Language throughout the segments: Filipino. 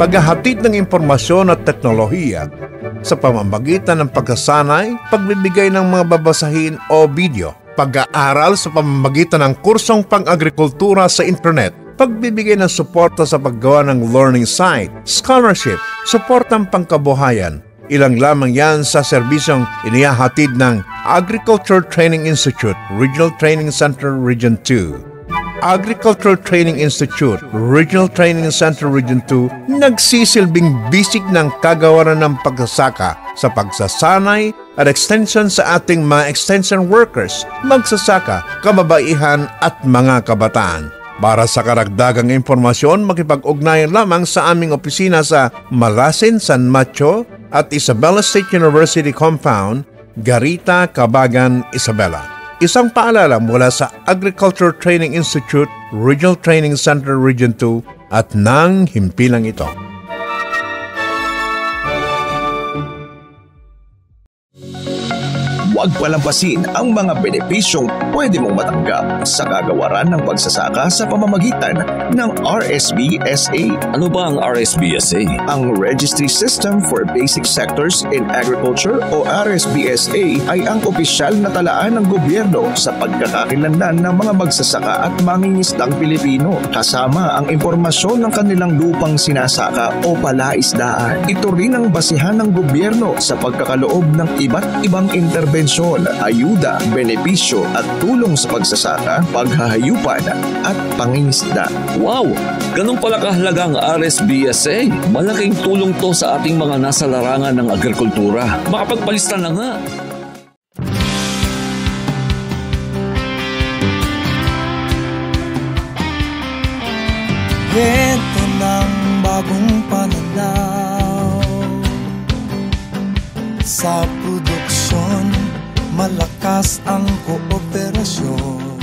paghahatid ng impormasyon at teknolohiya sa pamamagitan ng pagkasanay, pagbibigay ng mga babasahin o video, pag-aaral sa pamamagitan ng kursong pang-agrikultura sa internet, pagbibigay ng suporta sa paggawa ng learning site, scholarship, suportang pangkabuhayan. Ilang lamang yan sa serbisyong inihahatid ng Agriculture Training Institute, Regional Training Center, Region 2. Agricultural Training Institute, Regional Training Center Region 2, nagsisilbing bisig ng kagawaran ng pagsasaka sa pagsasanay at extension sa ating mga extension workers, magsasaka, kababaihan at mga kabataan. Para sa karagdagang impormasyon, makipag-ugnayan lamang sa aming opisina sa Malasin, San Mateo at Isabela State University Compound, Garita, Cabagan, Isabela. Isang paalala mula sa Agriculture Training Institute, Regional Training Center, Region 2 at ng himpilang ito. Huwag palampasin ang mga benepisyong pwede mong matanggap sa kagawaran ng pagsasaka sa pamamagitan ng RSBSA. Ano ba ang RSBSA? Ang Registry System for Basic Sectors in Agriculture o RSBSA ay ang opisyal na talaan ng gobyerno sa pagkakakilanlan ng mga magsasaka at mangingisdang Pilipino, kasama ang impormasyon ng kanilang lupang sinasaka o palaisdaan. Ito rin ang basihan ng gobyerno sa pagkakaloob ng iba't ibang intervensyon, ayuda, benepisyo at tulong sa pagsasaka, paghahayupan at pangingisda. Wow! Ganun pala kahalaga ang RSBSA. Malaking tulong to sa ating mga nasa larangan ng agrikultura. Makapagpalista na nga. Ito ng bagong pananaw sa produksyon, malakas ang kooperasyon.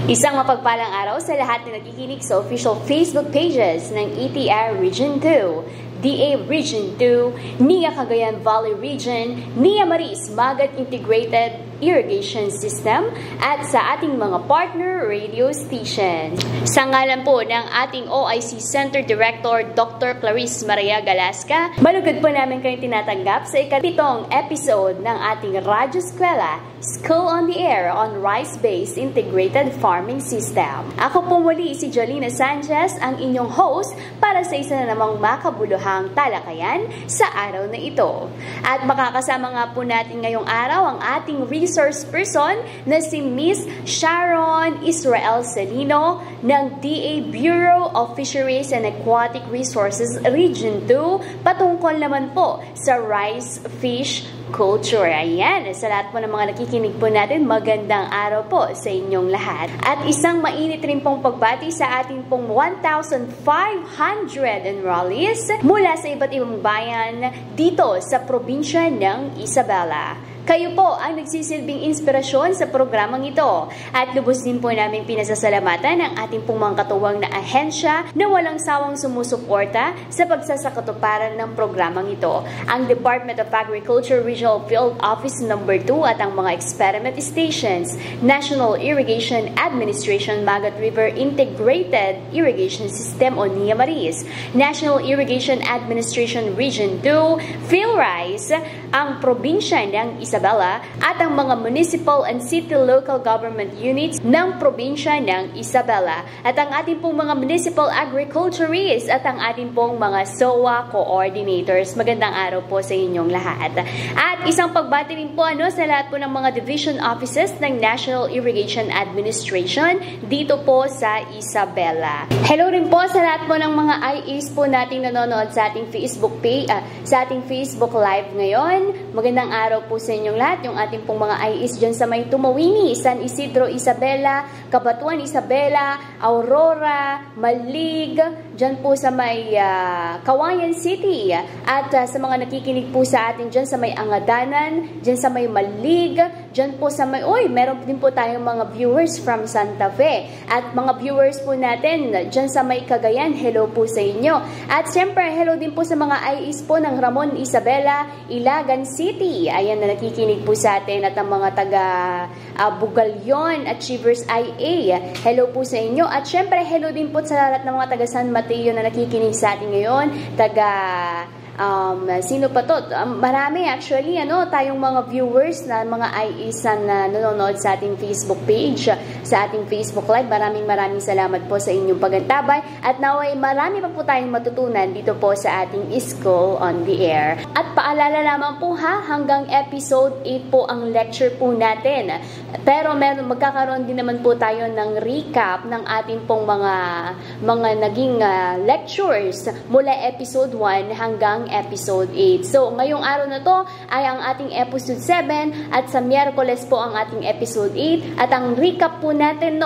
Isang mapagpalang araw sa lahat na nakikinig sa official Facebook pages ng ETR Region 2, DA Region 2, NIA Cagayan Valley Region, NIA Maris Magat Integrated Irrigation System at sa ating mga partner radio station. Sa ngalan po ng ating OIC Center Director Dr. Clarice Maria Galasca, malugod po namin kayong tinatanggap sa ika-7 episode ng ating Radyo Eskwela, School on the Air on Rice-Based Integrated Farming System. Ako po muli si Jolina Sanchez, ang inyong host para sa isa na namang makabuluhang talakayan sa araw na ito. At makakasama nga po natin ngayong araw ang ating resource person na si Miss Sharon Israel Celino ng DA Bureau of Fisheries and Aquatic Resources Region 2 patungkol naman po sa rice fish culture. Ayan, sa lahat po ng mga nakikinig po natin, magandang araw po sa inyong lahat. At isang mainit rin pong pagbati sa ating pong 1,500 enrollees mula sa iba't ibang bayan dito sa probinsya ng Isabela. Kayo po ang nagsisilbing inspirasyon sa programang ito at lubos din po namin pinasasalamatan ang ating pong mga katuwang na ahensya na walang sawang sumusuporta sa pagsasakatuparan ng programang ito. Ang Department of Agriculture Regional Field Office No. 2 at ang mga experiment stations, National Irrigation Administration Magat River Integrated Irrigation System o NIA Maris, National Irrigation Administration Region 2, PhilRice, ang probinsya ng Isabela at ang mga municipal and city local government units ng probinsya ng Isabela at ang ating pong mga municipal agriculturists at ang ating pong mga SOA coordinators. Magandang araw po sa inyong lahat. At isang pagbati rin po sa lahat po ng mga division offices ng National Irrigation Administration dito po sa Isabela. Hello rin po sa lahat po ng mga IAs po nating nanonood sa ating Facebook page, sa ating Facebook Live ngayon. Magandang araw po sa inyong lahat, yung ating pong mga IAs dyan sa may Tumawini, San Isidro, Isabela, Cabatuan, Isabela, Aurora, Malig, dyan po sa may Kawayan City, at sa mga nakikinig po sa atin dyan sa may Angadanan, dyan sa may Malig, dyan po sa may, meron din po tayong mga viewers from Santa Fe, at mga viewers po natin dyan sa may Cagayan, hello po sa inyo. At siyempre, hello din po sa mga IAs po ng Ramon, Isabela, Ilagan City, ayan na nakikinig po sa atin, at ang mga taga Bugalyon, Achievers IA, hello po sa inyo. At syempre, hello din po sa lahat ng mga taga San Mateo Mateo na nakikinig sa atin ngayon, taga sino pa to? Marami actually, tayong mga viewers na mga IESAN na nanonood sa ating Facebook page, sa ating Facebook Live. Maraming salamat po sa inyong pagantabay at naway marami pa po tayong matutunan dito po sa ating School on the Air. At paalala lamang po hanggang episode 8 po ang lecture po natin. Pero magkakaroon din naman po tayo ng recap ng ating pong mga naging lectures mula episode 1 hanggang episode 8. So, ngayong araw na to ay ang ating episode 7 at sa Miyerkules po ang ating episode 8 at ang recap po natin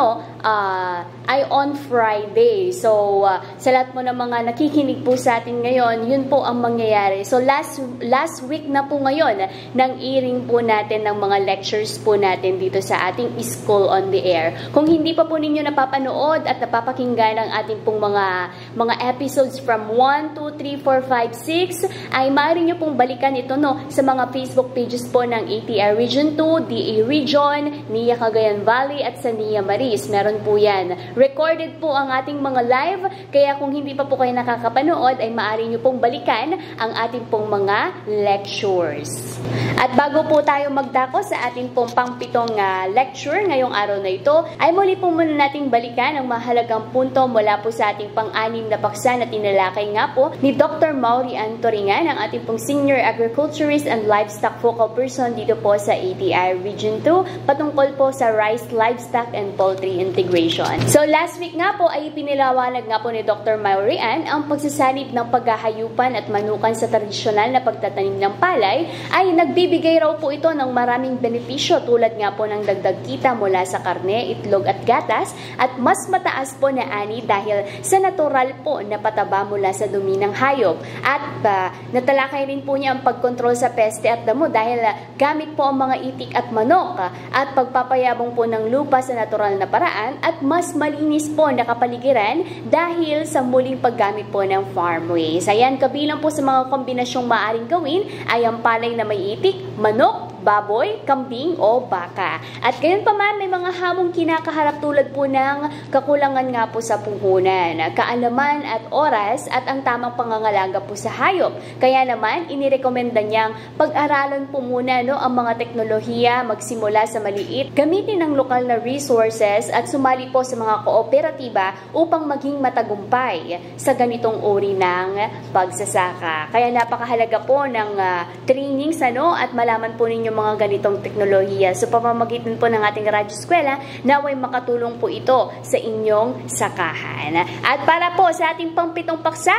ay on Friday. So, sa lahat mo ng mga nakikinig po sa atin ngayon, yun po ang mangyayari. So, last week na po ngayon nang iring po natin ng mga lectures po natin dito sa ating School on the Air. Kung hindi pa po ninyo napapanood at napapakinggan ang ating pong mga episodes from 1, 2, 3, 4, 5, 6 ay maaari nyo pong balikan ito sa mga Facebook pages po ng ATR Region 2, DA Region, NIA Cagayan Valley at sa NIA Maris. Meron po yan. Recorded po ang ating mga live, kaya kung hindi pa po kayo nakakapanood ay maaari nyo pong balikan ang ating pong mga lectures. At bago po tayo magdako sa ating pong pang-pitong lecture ngayong araw na ito, ay muli po muna nating balikan ang mahalagang punto mula po sa ating pang-anim na paksa na tinalakay nga po ni Dr. Maury Toringan, ang ating pong Senior Agriculturist and Livestock Focal Person dito po sa ATI Region 2 patungkol po sa rice, livestock, and poultry integration. So last week nga po ay piniliwanag nga po ni Dr. Maury ang pagsasanib ng paghahayupan at manukan sa tradisyonal na pagtatanim ng palay ay nagbibigay raw po ito ng maraming benepisyo tulad nga po ng dagdag kita mula sa karne, itlog at gatas at mas mataas po na ani dahil sa natural po na pataba mula sa dumi ng hayop. At natalakay rin po niya ang pagkontrol sa peste at damo dahil gamit po ang mga itik at manok at pagpapayabong po ng lupa sa natural na paraan at mas malinis po na kapaligiran dahil sa muling paggamit po ng farm waste. Ayan, kabilang po sa mga kombinasyong maaaring gawin ay ang palay na may itik, manok, baboy, kambing o baka. At gayon pa man, may mga hamong kinakaharap tulad po ng kakulangan nga po sa puhunan, kaalaman at oras at ang tamang pangangalaga po sa hayop. Kaya naman, inirekomenda niyang pag-aralan po muna ang mga teknolohiya, magsimula sa maliit, gamitin ang lokal na resources at sumali po sa mga kooperatiba upang maging matagumpay sa ganitong uri ng pagsasaka. Kaya napakahalaga po ng trainings at malaman po ninyo mga ganitong teknolohiya. So, pamamagitan po ng ating radyo eskwela, naway makatulong po ito sa inyong sakahan. At para po sa ating pang-pitong paksa,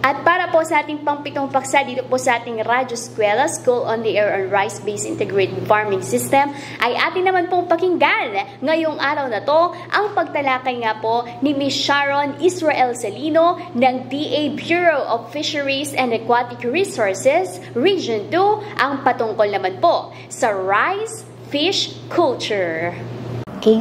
para po sa ating pang-pitong paksa dito po sa ating Radyo Eskwela, School on the Air on Rice-Based Integrated Farming System, ay atin naman pong pakinggan ngayong araw na to ang pagtalakay nga po ni Ms. Sharon Israel Salino ng DA Bureau of Fisheries and Aquatic Resources, Region 2, ang patungkol naman po sa rice fish culture. Okay,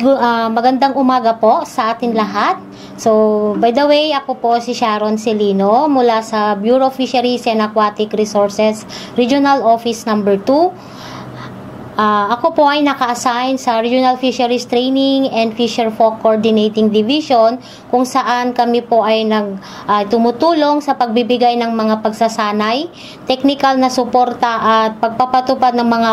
magandang umaga po sa atin lahat. So, by the way, ako po si Sharon Celino mula sa Bureau of Fisheries and Aquatic Resources, Regional Office Number 2. Ako po ay naka-assign sa Regional Fisheries Training and Fisher Folk Coordinating Division kung saan kami po ay tumutulong sa pagbibigay ng mga pagsasanay, technical na suporta at pagpapatupad ng mga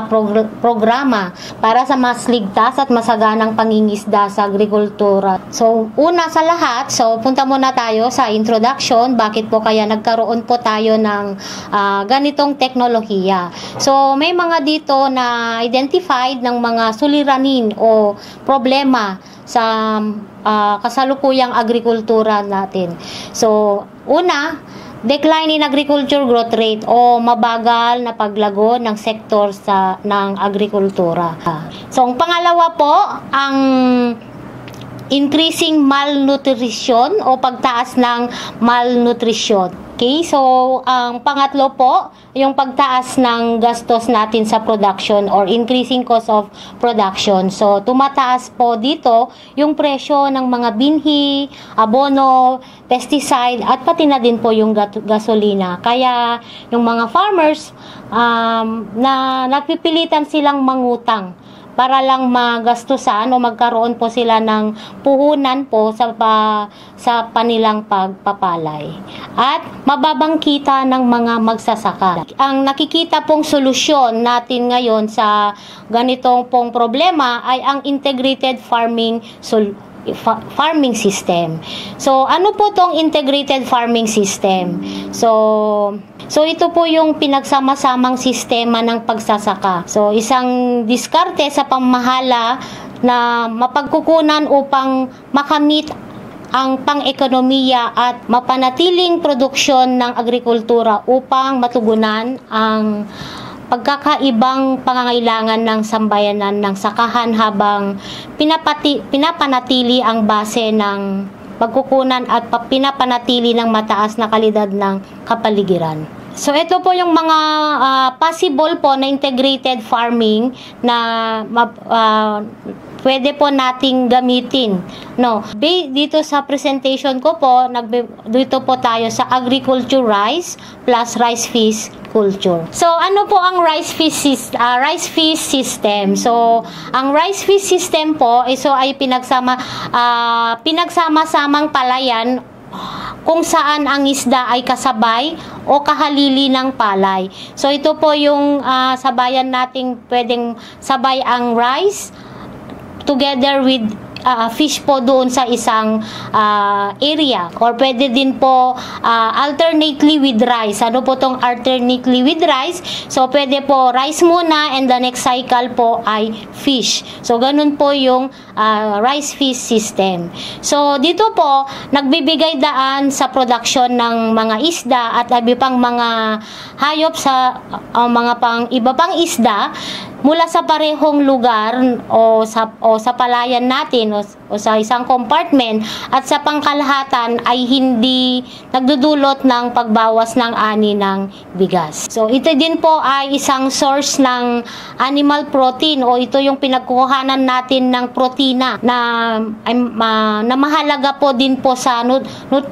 programa para sa mas ligtas at masaganang pangingisda sa agrikultura. So, una sa lahat, punta muna tayo sa introduction, bakit po kaya nagkaroon po tayo ng ganitong teknolohiya. So, may mga dito na identified ng mga suliranin o problema sa kasalukuyang agrikultura natin. So, una, decline in agriculture growth rate o mabagal na paglago ng sektor ng agrikultura. So, ang pangalawa po, ang increasing malnutrition o pagtaas ng malnutrition. Okay, so ang pangatlo po, yung pagtaas ng gastos natin sa production or increasing cost of production. So tumataas po dito yung presyo ng mga binhi, abono, pesticide at pati na din po yung gasolina. Kaya yung mga farmers na napipilitan silang mangutang para lang magastusan o magkaroon po sila ng puhunan po sa panilang pagpapalay. At mababang kita ng mga magsasaka. Ang nakikita pong solusyon natin ngayon sa ganitong pong problema ay ang integrated farming system. So, ano po tong integrated farming system? So ito po yung pinagsama-samang sistema ng pagsasaka. So, isang diskarte sa pamahala na mapagkukunan upang makamit ang pang-ekonomiya at mapanatiling produksyon ng agrikultura upang matugunan ang pagkakaibang pangangailangan ng sambayanan ng sakahan habang pinapanatili ang base ng pagkukunan at pinapanatili ng mataas na kalidad ng kapaligiran. So ito po yung mga possible po na integrated farming na pwede po nating gamitin. No, dito sa presentation ko po, dito po tayo sa agriculture rice plus rice fish culture. So ano po ang rice fish system? So ang rice fish system po ay pinagsama-samang palayan kung saan ang isda ay kasabay o kahalili ng palay. So ito po yung sabayan nating pwedeng sabay ang rice together with fish po doon sa isang area, or pwede din po alternately with rice. Ano po tong alternately with rice? So pwede po rice muna and the next cycle po ay fish. So ganun po yung rice fish system. So dito po nagbibigay daan sa production ng mga isda at iba pang mga hayop sa iba pang isda mula sa parehong lugar o sa palayan natin o sa isang compartment, at sa pangkalahatan ay hindi nagdudulot ng pagbawas ng ani ng bigas. So ito din po ay isang source ng animal protein, o ito yung pinagkuhanan natin ng protina na mahalaga po din po sa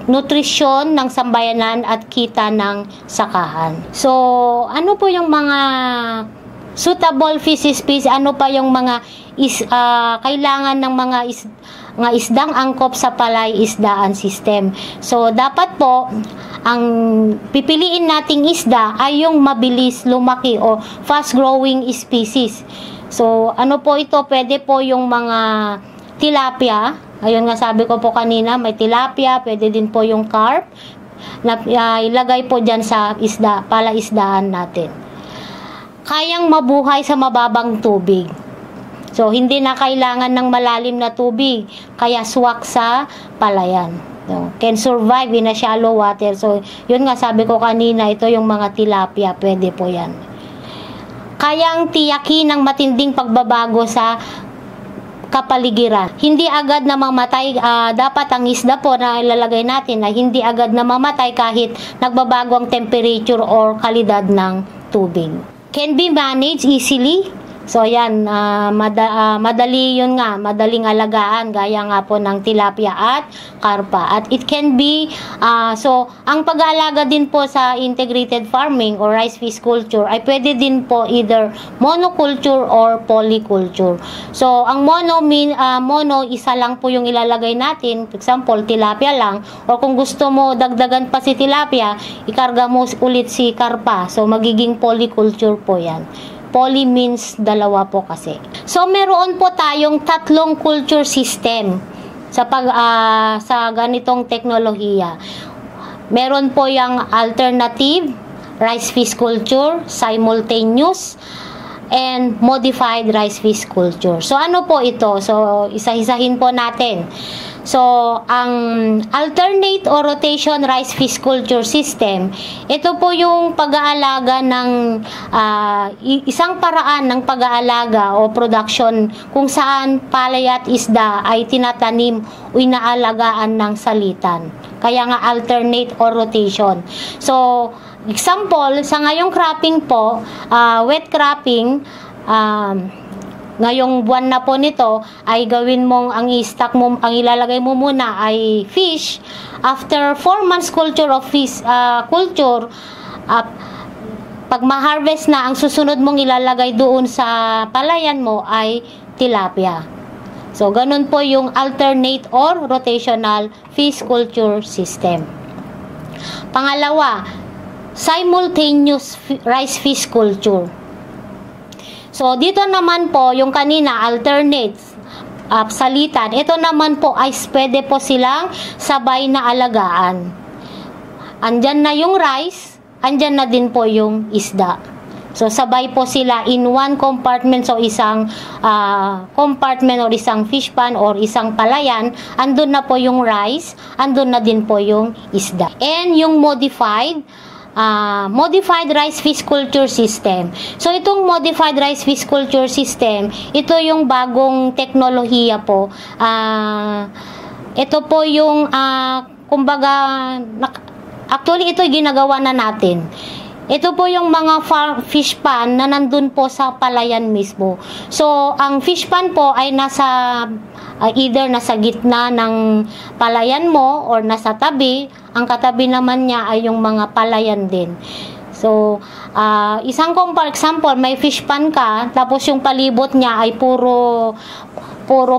nutrisyon ng sambayanan at kita ng sakahan. So ano po yung mga suitable fish species, ano pa yung mga kailangan ng mga isdang angkop sa palay isdaan system. So dapat po ang pipiliin nating isda ay yung mabilis lumaki o fast growing species. So ano po ito, pwede po yung mga tilapia, ayun nga sabi ko po kanina, may tilapia, pwede din po yung carp na ilagay po dyan sa palaisdaan natin. Kayang mabuhay sa mababang tubig. So, hindi na kailangan ng malalim na tubig, kaya swak sa palayan. So, can survive in a shallow water. So, yun nga sabi ko kanina, ito yung mga tilapia, pwede po yan. Kayang tiyakin ng matinding pagbabago sa kapaligiran. Hindi agad na mamatay, dapat ang isda po na ilalagay natin na hindi agad na mamatay kahit nagbabago ang temperature or kalidad ng tubig. Can be managed easily. So yan, madali yun nga, madaling alagaan gaya nga po ng tilapia at karpa. At it can be, so ang pag-aalaga din po sa integrated farming or rice fish culture ay pwede din po either monoculture or polyculture. So ang mono isa lang po yung ilalagay natin, for example tilapia lang, or kung gusto mo dagdagan pa si tilapia, ikarga mo ulit si karpa. So magiging polyculture po yan. Poly means dalawa po kasi. So meron po tayong tatlong culture system sa ganitong teknolohiya. Meron po yung alternative rice fish culture, simultaneous, and modified rice fish culture. So ano po ito? So isa-isahin po natin. So, ang alternate or rotation rice fish culture system, ito po yung pag-aalaga ng isang paraan ng pag-aalaga o production kung saan palay at isda ay tinatanim o inaalagaan ng salitan. Kaya nga alternate or rotation. So, example, sa ngayong cropping po, wet cropping, ngayong buwan na po nito ay gawin mong ang i-stock mo, ang ilalagay mo muna ay fish. After 4 months culture of fish pag ma-harvest na, ang susunod mong ilalagay doon sa palayan mo ay tilapia. So, ganun po yung alternate or rotational fish culture system. Pangalawa, simultaneous rice fish culture. So, dito naman po, yung kanina, alternate, salitan, ito naman po ay pwede po silang sabay na alagaan. Andyan na yung rice, andyan na din po yung isda. So, sabay po sila in one compartment. So, isang compartment or isang fish pan or isang palayan, andun na po yung rice, andun na din po yung isda. And yung modified rice fish culture system. So, itong modified rice fish culture system, ito yung bagong teknolohiya po. Ito po yung, kumbaga, actually, ito ginagawa na natin. Ito po yung mga fish pan na nandun po sa palayan mismo. So, ang fish pan po ay nasa, either nasa gitna ng palayan mo or nasa tabi. Ang katabi naman niya ay yung mga palayan din. So, for example, may fish pan ka, tapos yung palibot niya ay puro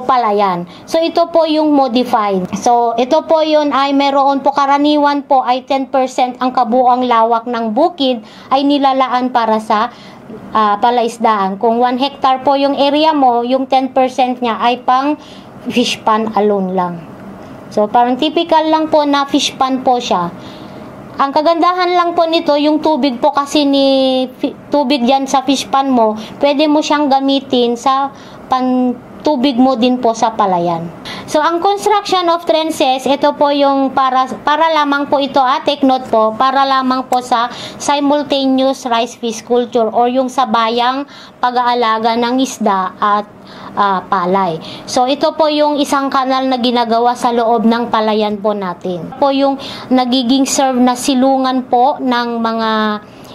palayan. So, ito po yung modified. So, ito po yun ay meron po, karaniwan po ay 10% ang kabuang lawak ng bukid ay nilalaan para sa palaisdaan. Kung 1 hectare po yung area mo, yung 10% niya ay pang fish pan alone lang. So, parang typical lang po na fish pan po siya. Ang kagandahan lang po nito, yung tubig po kasi tubig dyan sa fish pan mo, pwede mo siyang gamitin sa tubig mo din po sa palayan. So, ang construction of trenches, ito po yung para lamang po ito, take note po, para lamang po sa simultaneous rice fish culture or yung sabayang pag-aalaga ng isda at palay. So, ito po yung isang kanal na ginagawa sa loob ng palayan po natin. Po yung nagiging serve na silungan po ng mga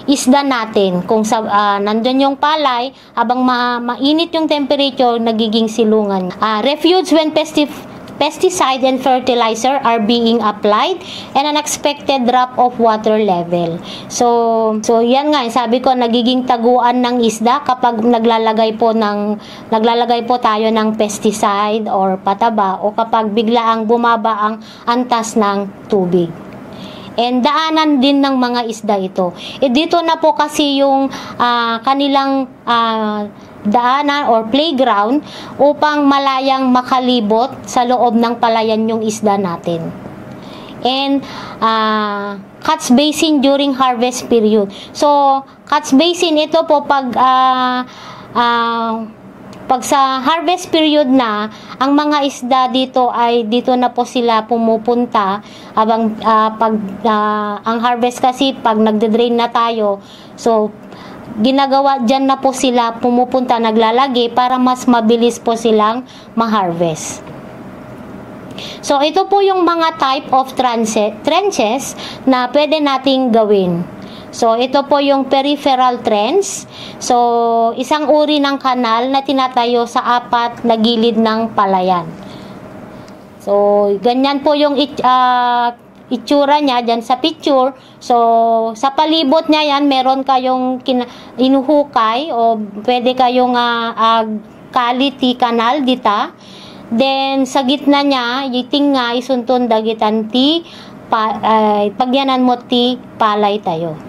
isda natin. Kung nandun yung palay, habang mainit yung temperature, nagiging silungan. Refuge when pesticide and fertilizer are being applied and unexpected drop of water level. So yan nga, sabi ko, nagiging taguan ng isda kapag naglalagay po tayo ng pesticide or pataba o kapag biglaang bumaba ang antas ng tubig. And daanan din ng mga isda ito. Dito na po kasi yung kanilang daanan or playground upang malayang makalibot sa loob ng palayan yung isda natin. And catch basin during harvest period. So, catch basin ito po pag sa harvest period na, ang mga isda dito na po sila pumupunta habang ang harvest kasi pag nagde-drain na tayo, so ginagawa dyan na po sila pumupunta, naglalagi para mas mabilis po silang ma-harvest. So, ito po yung mga type of trenches na pwede nating gawin. So, ito po yung peripheral trench. So, isang uri ng kanal na tinatayo sa 4 na gilid ng palayan. So, ganyan po yung itsura niya dyan sa picture. So, sa palibot niya yan, meron kayong inuhukay o pwede kayong quality kanal dita. Then, sa gitna niya, yiting nga isunton dagitan pagyanan mo ti palay tayo.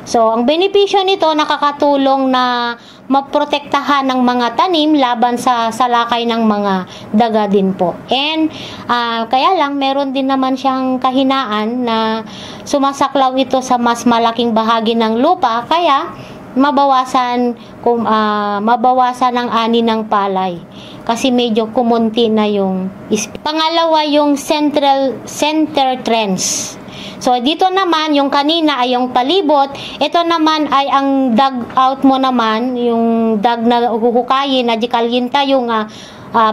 So, ang benepisyo nito, nakakatulong na maprotektahan ng mga tanim laban sa salakay ng mga daga din po. And, kaya lang, meron din naman siyang kahinaan na sumasaklaw ito sa mas malaking bahagi ng lupa, kaya mabawasan ang ani ng palay. Kasi medyo kumunti na yung pangalawa, yung center trench. So, dito naman, yung kanina ay yung palibot. Ito naman ay ang dug out mo naman, yung dug na huhukayin, na dikalyin tayo nga,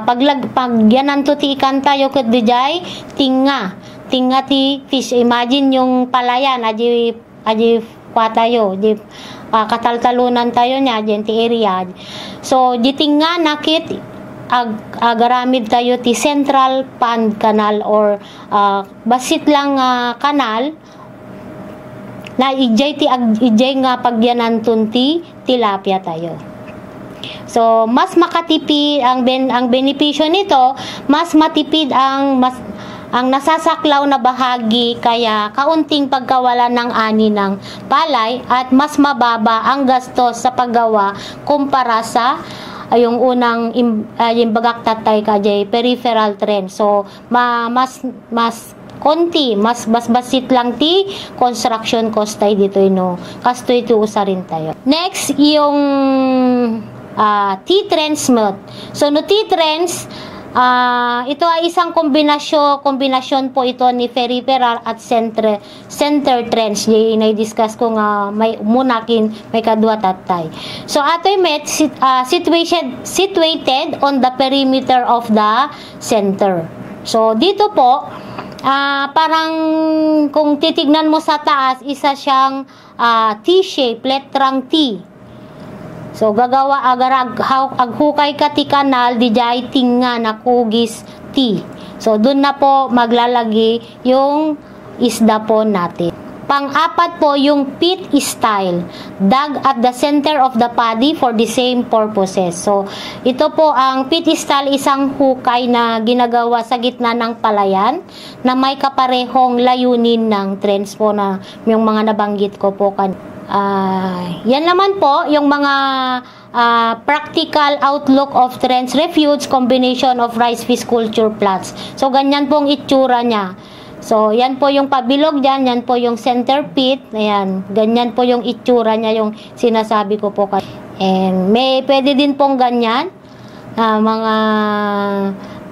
pagyanan to ti ikan tayo kat dijay, tinga ti fish. Imagine yung palayan, aji kwa tayo, kataltalunan tayo niya, dyan ti area. So, di tinga nakit, agaramid tayo ti central pond canal or basit lang kanal na ijay nga pagyanan tunti tilapia tayo. So mas makatipid ang benepisyo nito, mas matipid ang nasasaklaw na bahagi, kaya kaunting pagkawala ng ani ng palay at mas mababa ang gastos sa paggawa kumpara sa yung unang yung bagak tatay kajay peripheral trend. So mas konti, mas basit lang ti construction cost tayo dito kasto ito usa rin tayo. Next yung T-Trends melt. So no T-Trends, ito ay isang kombinasyon po ito ni peripheral at center trends. Di na-discuss ko nga may munakin may kadua tatay. So ato'y met situated on the perimeter of the center. So dito po parang kung titignan mo sa taas, isa siyang T-shape, letrang T. So gagawa aghukay ka ti kanal di jay tinga na kugis T. So dun na po maglalagi yung isda po natin. Pang-apat po yung pit style, dug at the center of the paddy for the same purposes. So ito po ang pit style, isang hukay na ginagawa sa gitna ng palayan na may kaparehong layunin ng trends po na yung mga nabanggit ko po yan naman po yung mga practical outlook of trends refuge combination of rice fish culture plots. So ganyan pong itsura niya. So yan po yung pabilog dyan, yan po yung center pit, ayan, ganyan po yung itsura niya, yung sinasabi ko po. And may pwede din pong ganyan mga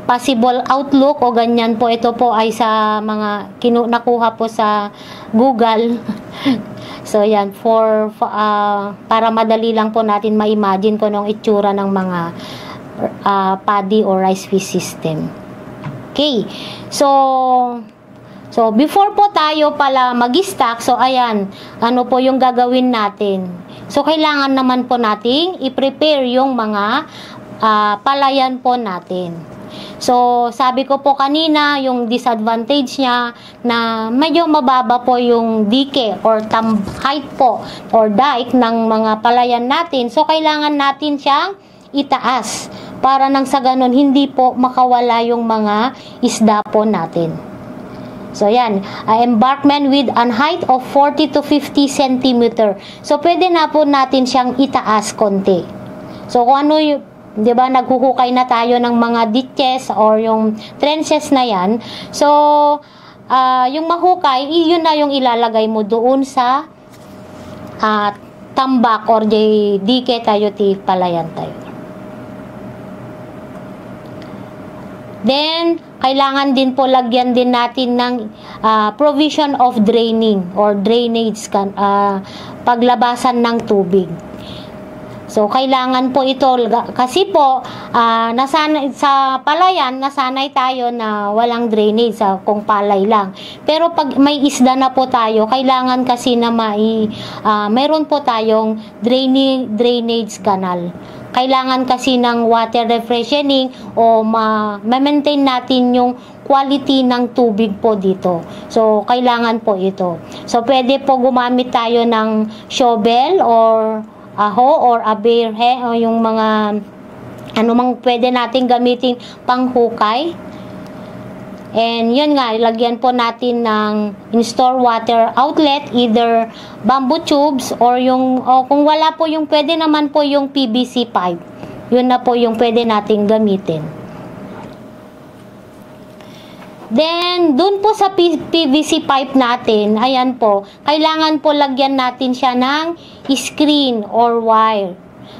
possible outlook o ganyan po. Ito po ay sa mga nakuha po sa Google. So yan para madali lang po natin ma-imagine kung anong itsura ng mga paddy or rice fish system. Okay. So before po tayo pala mag-stock, so ayan, ano po yung gagawin natin. So kailangan naman po nating i-prepare yung mga palayan po natin. So sabi ko po kanina, yung disadvantage niya na medyo mababa po yung dike or height po or dike ng mga palayan natin. So kailangan natin siyang itaas para nang sa ganun hindi po makawala yung mga isda po natin. So yan, embankment with an height of 40 to 50 cm. So pwede na po natin siyang itaas konti. So kung ano yung, 'di ba, naghuhukay na tayo ng mga ditches or yung trenches na yan. So yung mahukay, yun na yung ilalagay mo doon sa tambak or dike tayo ti palayan tayo. Then kailangan din po lagyan din natin ng provision of draining or drainage paglabasan ng tubig. So kailangan po ito kasi po nasanay sa palayan, nasanay tayo na walang drainage kung palay lang. Pero pag may isda na po tayo, kailangan kasi na mayroon po tayong drainage canal. Kailangan kasi ng water refreshening o ma-maintain natin yung quality ng tubig po dito. So, kailangan po ito. So, pwede po gumamit tayo ng shovel or aho or a bear o yung mga anumang pwede natin gamitin panghukay. And yun nga, lagyan po natin ng in-store water outlet, either bamboo tubes or kung wala po yung pwede naman po yung PVC pipe. Yun na po yung pwede natin gamitin. Then, dun po sa PVC pipe natin, ayan po, kailangan po lagyan natin siya ng screen or wire.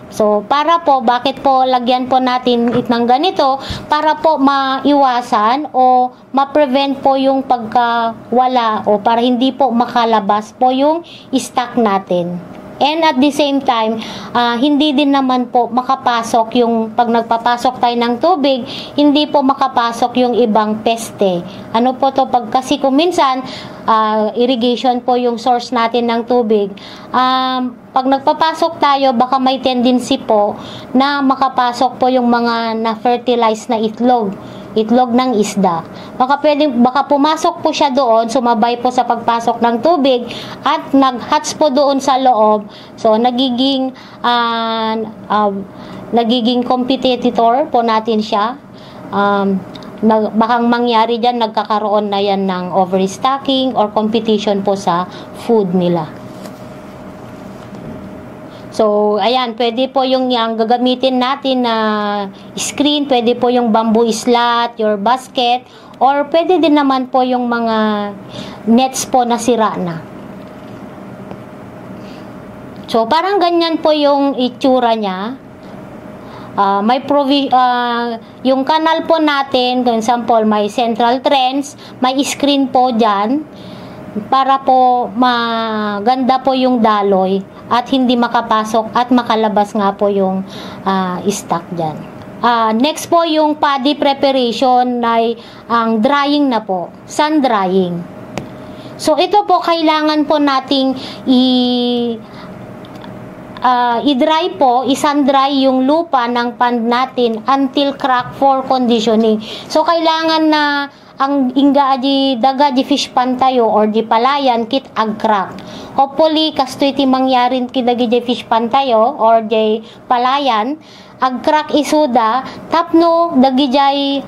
So, bakit po lagyan po natin ng ganito? Para po maiwasan o ma-prevent po yung pagkawala o para hindi po makalabas po yung stock natin. And at the same time, hindi din naman po makapasok pag nagpapasok tayo ng tubig, hindi po makapasok yung ibang peste. Ano po to? Kasi kung minsan, irrigation po yung source natin ng tubig. Pag nagpapasok tayo, baka may tendency po na makapasok po yung mga na-fertilize na itlog. itlog ng isda. Baka pumasok po siya doon, sumabay po sa pagpasok ng tubig at nag-hatch po doon sa loob. So nagiging competitor po natin siya. Bakang mangyari dyan, nagkakaroon na yan ng overstocking or competition po sa food nila. So, ayan, pwede po yung gagamitin natin na screen, pwede po yung bamboo slat, your basket, or pwede din naman po yung mga nets po na sira na. So, parang ganyan po yung itsura niya. Yung kanal po natin, for example, may central trench, may screen po dyan, para po maganda po yung daloy at hindi makapasok at makalabas nga po yung stock dyan. Next po yung paddy preparation ay ang drying na po, sun drying. So ito po kailangan po nating i-dry po, i-sun-dry yung lupa ng pond natin until crack for conditioning. So kailangan na ang inga di daga di fish pan tayo or di palayan kit ag-crack. Hopefully kasto iti mangyarin kidagi di fish pan tayo or di palayan ag-crack isuda tapno dagi jay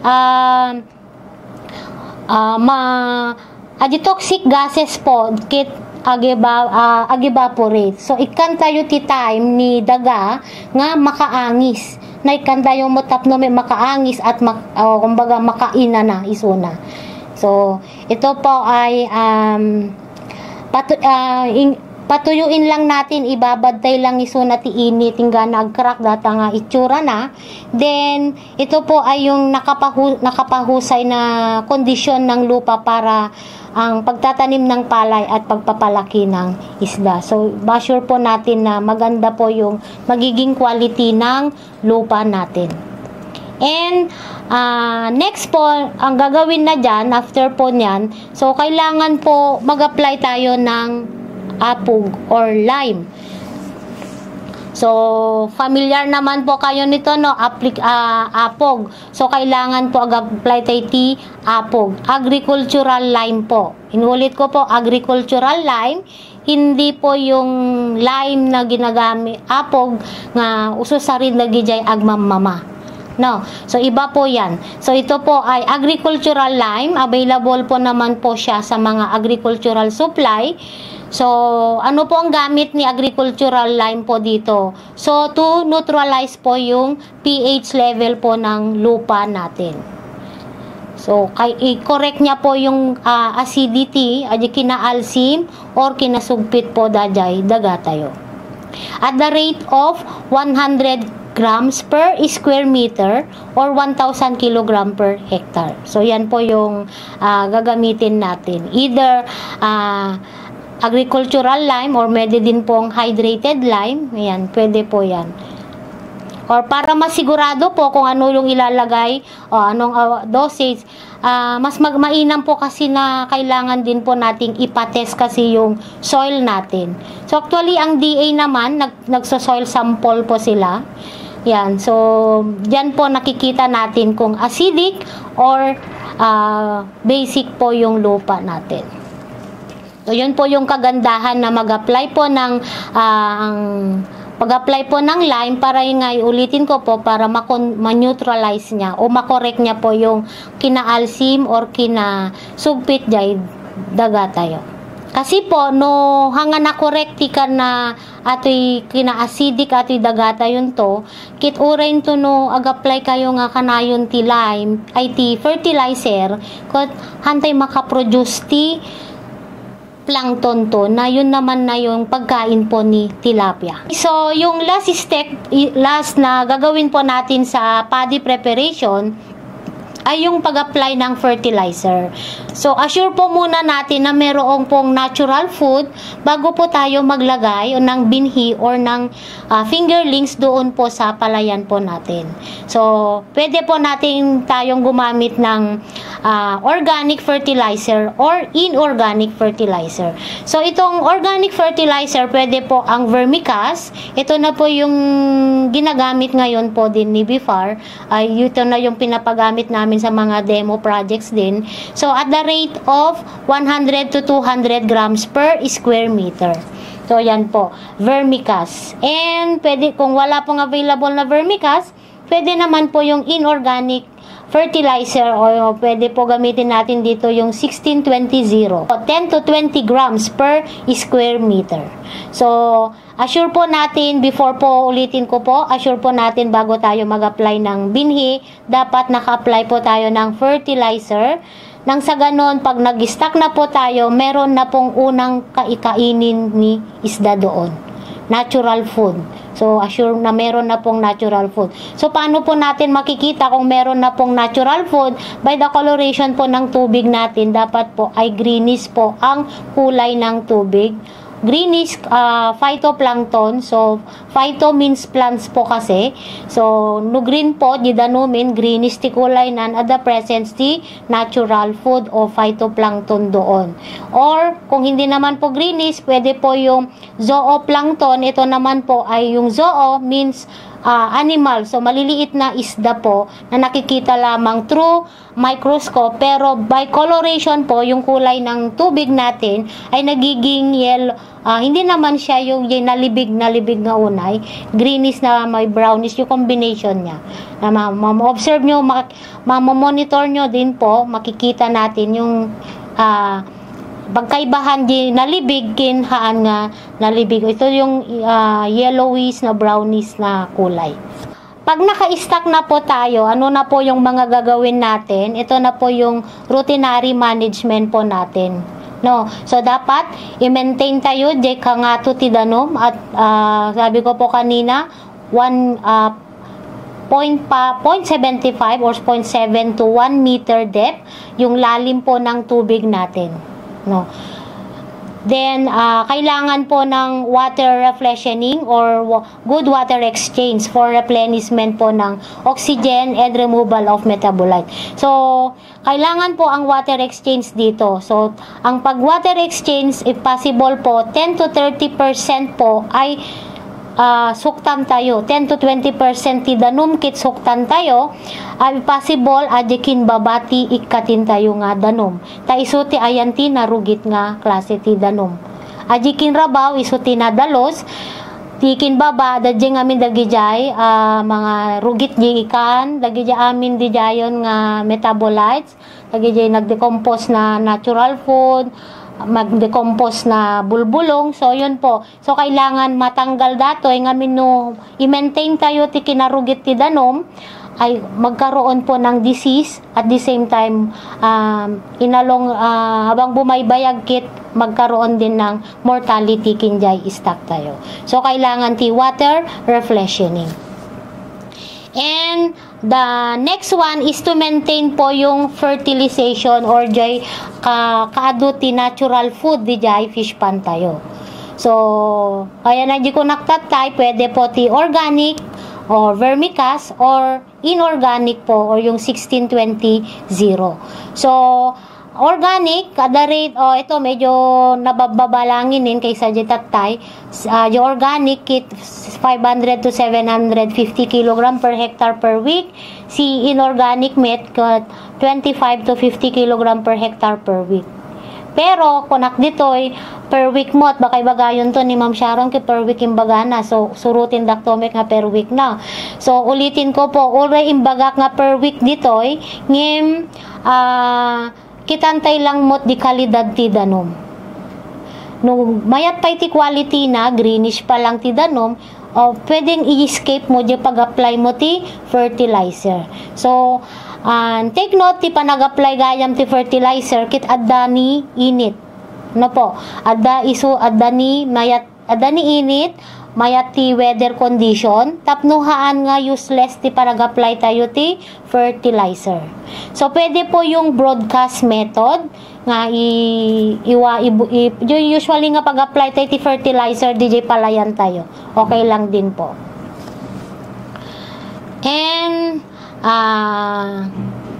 toxic gases po kit ag-evaporate. So ikan tayo ti time ni daga nga makaangis na ikan tayo mo tapno may makaangis at kumbaga makaina na isuna. So ito po ay patuyuin lang natin, ibabantay lang isuna ti init tingga nag-crack data nga itsura na. Then ito po ay yung nakapahusay na kondisyon ng lupa para ang pagtatanim ng palay at pagpapalaki ng isda. So, basure po natin na maganda po yung magiging quality ng lupa natin. And, next po, ang gagawin na dyan, after po nyan, so, kailangan po mag-apply tayo ng apog or lime. So, familiar naman po kayo nito, no? Apog. So, kailangan poag-apply tayo ti apog. Agricultural lime po. Inulit ko po, agricultural lime. Hindi po yung lime na ginagamit, apog, nga ususarin lagi jay agmamama. No? So, iba po yan. So, ito po ay agricultural lime. Available po naman po siya sa mga agricultural supply. So, ano po ang gamit ni agricultural lime po dito? So, to neutralize po yung pH level po ng lupa natin. So, i-correct niya po yung acidity, kinaalsim or kinasugpit po dajay daga tayo. At the rate of 100 grams per square meter or 1,000 kilogram per hectare. So, yan po yung gagamitin natin. Either agricultural lime or pwede din pong hydrated lime. Ayan, pwede po yan. Or para masigurado po kung ano yung ilalagay o anong dosage, mas mainam po kasi na kailangan din po nating ipatest kasi yung soil natin. So actually ang DA naman, nagso-soil sample po sila. Yan, so diyan po nakikita natin kung acidic or basic po yung lupa natin. So, yun po yung kagandahan na mag-apply po ng pag-apply po ng lime para ulitin ko po para ma-neutralize niya o makorek niya po yung kinaalsim or kinasugpit jay daga tayo. Kasi po, no hanga na-correcti ka na ato'y kina-acidic ato'y daga tayo to, kit urain to no ag-apply kayo nga kanayon ti lime, ay ti fertilizer, kat hantay makaproduce ti plankton to, na yun naman na yung pagkain po ni tilapia. So, yung last na gagawin po natin sa paddy preparation ay yung pag-apply ng fertilizer. So, assure po muna natin na mayroong pong natural food bago po tayo maglagay ng binhi or ng fingerlings doon po sa palayan po natin. So, pwede po natin tayong gumamit ng organic fertilizer or inorganic fertilizer. So itong organic fertilizer, pwede po ang vermicast. Ito na po yung ginagamit ngayon po din ni BIFAR. Ito na yung pinapagamit namin sa mga demo projects din. So at the rate of 100 to 200 grams per square meter. So yan po, vermicast. And pwede, kung wala pong available na vermicast, pwede naman po yung inorganic fertilizer o pwede po gamitin natin dito yung 16-20-0. 10 to 20 grams per square meter. So, assure po natin, before po ulitin ko po, assure po natin bago tayo mag-apply ng binhi, dapat naka-apply po tayo ng fertilizer. Nang sa ganon, pag nag-stock na po tayo, meron na pong unang kainin ni isda doon. Natural food. So, assure na meron na pong natural food. So, paano po natin makikita kung meron na pong natural food? By the coloration po ng tubig natin, dapat po ay greenish po ang kulay ng tubig. Greenish phytoplankton. So, phyto means plants po kasi. So, no green po, didanumin, greenish ti kulay nan at the presence ti natural food o phytoplankton doon. Or, kung hindi naman po greenish, pwede po yung zooplankton. Ito naman po ay yung zoo means animal. So, maliliit na isda po na nakikita lamang through microscope. Pero by coloration po, yung kulay ng tubig natin ay nagiging yellow. Hindi naman siya yung nalibig nga unay. Greenish na may brownish yung combination niya. Na ma-observe nyo, ma-monitor nyo din po, makikita natin yung pagkaibahan di nalibig kinhaan nga nalibig. Ito yung yellowish na brownish na kulay. Pag naka-stack na po tayo, ano na po yung mga gagawin natin? Ito na po yung routinary management po natin. No, so dapat i-maintain tayo di kangato ti danom at sabi ko po kanina 0.75 or 0.7 to 1 meter depth yung lalim po ng tubig natin. No. Then, kailangan po ng water refreshening or good water exchange for replenishment po ng oxygen and removal of metabolite. So, kailangan po ang water exchange dito. So, ang pag-water exchange, if possible po, 10 to 30% po ay suktan tayo. 10 to 20% ti danom kit suktan tayo. Possible adikin babati ikatin tayo nga danom. Ta iso ti ayan ti narugit nga klase ti danom. Adikin rabaw iso ti nadalos. Tikin baba dadjeng amin dagijay mga rugit di ikan dagijay amin di jayon nga metabolites. Dagijay nagdecompose na natural food, mag-decompose na bulbulong. So, yun po. So, kailangan matanggal dato. Ngamin no, i-maintain tayo ti kinarugit ti danom, ay magkaroon po ng disease. At the same time, habang bumaybayag kit, magkaroon din ng mortality kinjay stock tayo. So, kailangan ti water refreshening. And the next one is to maintain po yung fertilization or jay kaado ti natural food di jay fish pan tayo. So, kaya na di ko naktatay, pwede po ti organic or vermicast or inorganic po or yung 16-20-0. So, organic, kada rate, ito medyo nababalangin din kaysa di tatay. Yung organic kit 500 to 750 kg per hectare per week. Si inorganic met 25 to 50 kg per hectare per week. Pero kunak ditoy per week mo at bakay bagayon to ni Ma'am Sharon kay per week imbaga na. So surutin daktomek nga per week na. So ulitin ko po, uri imbagak nga per week ditoy ngem kitantay lang mot di kalidad ti danom. No mayat pay ti quality na greenish pa lang ti danom, pwedeng i-escape mo di pag-apply mo ti fertilizer. So take note ti panag-apply gayam ti fertilizer kit adda ni init. No po, adda ni init, mayat ti weather condition, tapnuhaan nga useless ti panag-apply tayo ti fertilizer. So pwede po yung broadcast method nga usually nga pag-apply tayo ti fertilizer DJ palayan tayo. Okay lang din po. And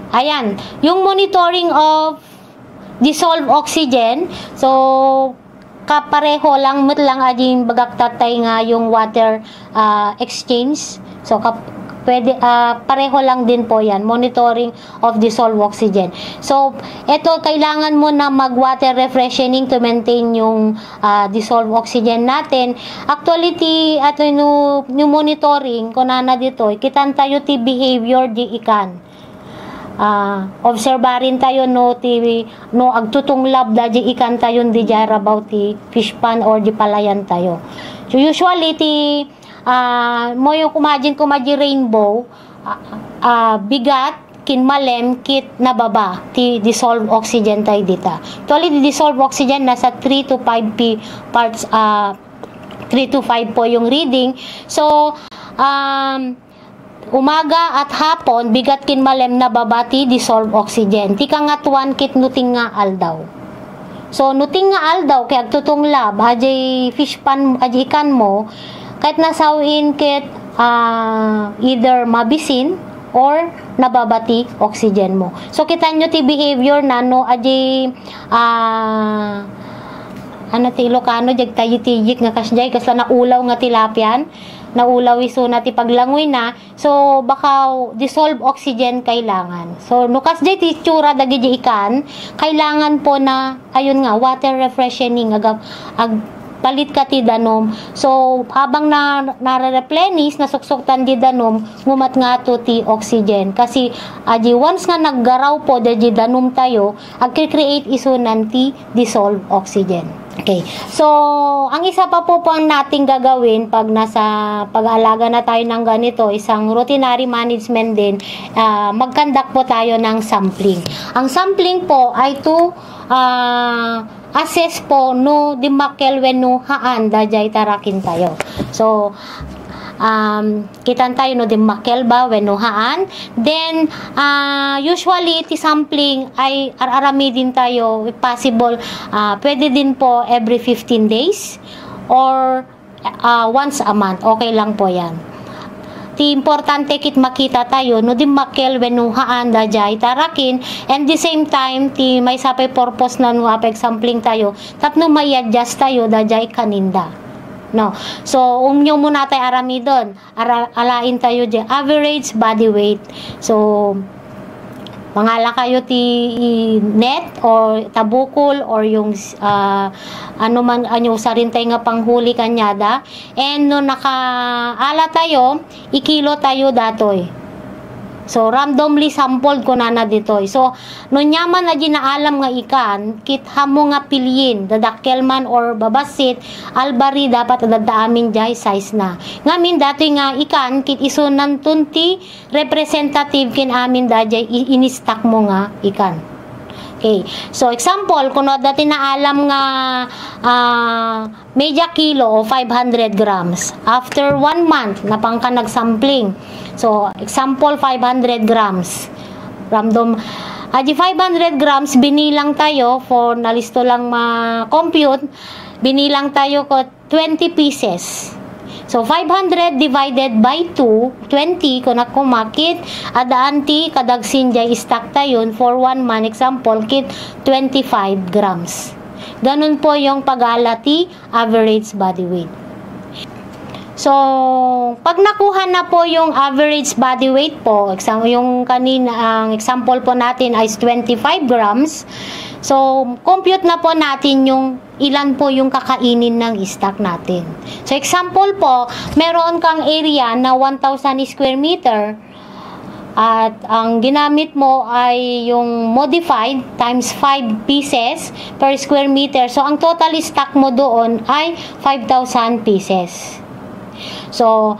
Ayan, yung monitoring of dissolved oxygen, so kapareho lang lang ading bagaktatay nga yung water exchange. So pwede pareho lang din po yan, monitoring of dissolved oxygen. So ito, kailangan mo na mag-water refreshening to maintain yung dissolved oxygen natin. Actually, ato yung monitoring ko na dito, kitan tayo ti behavior di ikan. Obserbarin tayo no agtutunglab da di ikan tayo di jar about ti fish pan or di palayan tayo. So usually mo yung imagine rainbow, bigat kin malem kit nababa ti dissolved oxygen tayo dita. Actually the dissolved oxygen nasa 3 to 5 parts, 3 to 5 po yung reading. So umaga at hapon, bigat kin malem na babati dissolved oxygen. Tika nga tuwan kit nuting nga aldaw. So, nuting nga aldaw, kaya agtutunglab, ajay fish pan, ajay ikan mo, kahit nasawin kit either mabisin or nababati oxygen mo. So, kita nyo ti behavior na, no, ajay, ti Ilocano, jag tayo tijik nga kasjay, kasla naulaw nga tilapyan, naulaw iso na ti paglangoy na, so baka dissolve oxygen kailangan. So nukas jay ti tsura dagi ikan, kailangan po na ayun nga water refreshening palit ka ti danom. So habang nare-replenish nasuksuktan di danom, ngumat nga to ti oxygen kasi aji once nga naggaraw po di danom tayo, agki-create iso nanti dissolve oxygen. Okay. So, ang isa pa po ang nating gagawin pag nasa pag-aalaga na tayo ng ganito, isang routinary management din, mag-conduct po tayo ng sampling. Ang sampling po ay to assess po no dimakel wenno haan dajay tarakin tayo. So, kitan tayo no dimakel ba wenno haan. Then usually ti sampling ay ararami din tayo if possible, pwede din po every 15 days or once a month, okay lang po yan. Ti importante kit makita tayo no dimakel wenno haan dajay tarakin, and the same time ti may sapay purpose na no apek sampling tayo tapno may adjust tayo dajay kaninda. No. So, umyo muna tayo arami doon. Alain tayo dyan. Average body weight. So, mangala kayo ti net or tabukol or yung usarin tayo nga panghuli kanyada. And no nakaala tayo, ikilo tayo datoy. So, randomly sampled ko na dito. So, no nyaman na ginaalam nga ikan, kit hamo nga pilyin, dadakkel man or babasit, albari dapat dadaamin jay size na. Ngamin dati nga ikan, kit isunan tunti, representative kin amin dajay, inistak mo nga ikan. Okay. So, example, kung dati na alam nga media kilo o 500 grams. After 1 month, napang ka nagsampling. So, example, 500 grams. Random. Di 500 grams, binilang tayo, for nalisto lang ma-compute, binilang tayo ko 20 pieces. So, 500 divided by 2, 20, kung nakumakit, adaan ti kadagsin jay istak tayon for 1 month, example, kit 25 grams. Ganun po yung pag-alati average body weight. So, pag nakuha na po yung average body weight po, yung kanina, ang example po natin ay 25 grams. So, compute na po natin yung ilan po yung kakainin ng stock natin. So, example po, meron kang area na 1,000 square meter at ang ginamit mo ay yung modified times 5 pieces per square meter. So, ang total stock mo doon ay 5,000 pieces. So,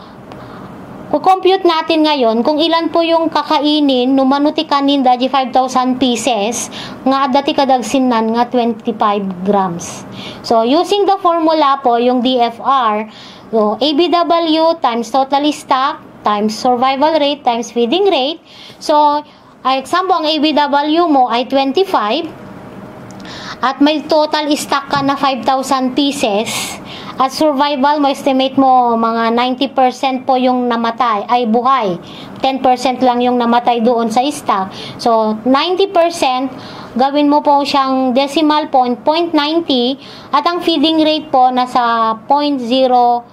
kukompute natin ngayon kung ilan po yung kakainin numanuti kanin daji 5,000 pieces nga dati kadagsinan nga 25 grams. So, using the formula po, yung DFR, so, ABW times total stock times survival rate times feeding rate. So, example, ang ABW mo ay 25 at may total stock ka na 5,000 pieces. At survival, mo estimate mo mga 90% po yung namatay, ay buhay. 10% lang yung namatay doon sa stock. So, 90%, gawin mo po siyang decimal point, 0.90, at ang feeding rate po nasa 0.06,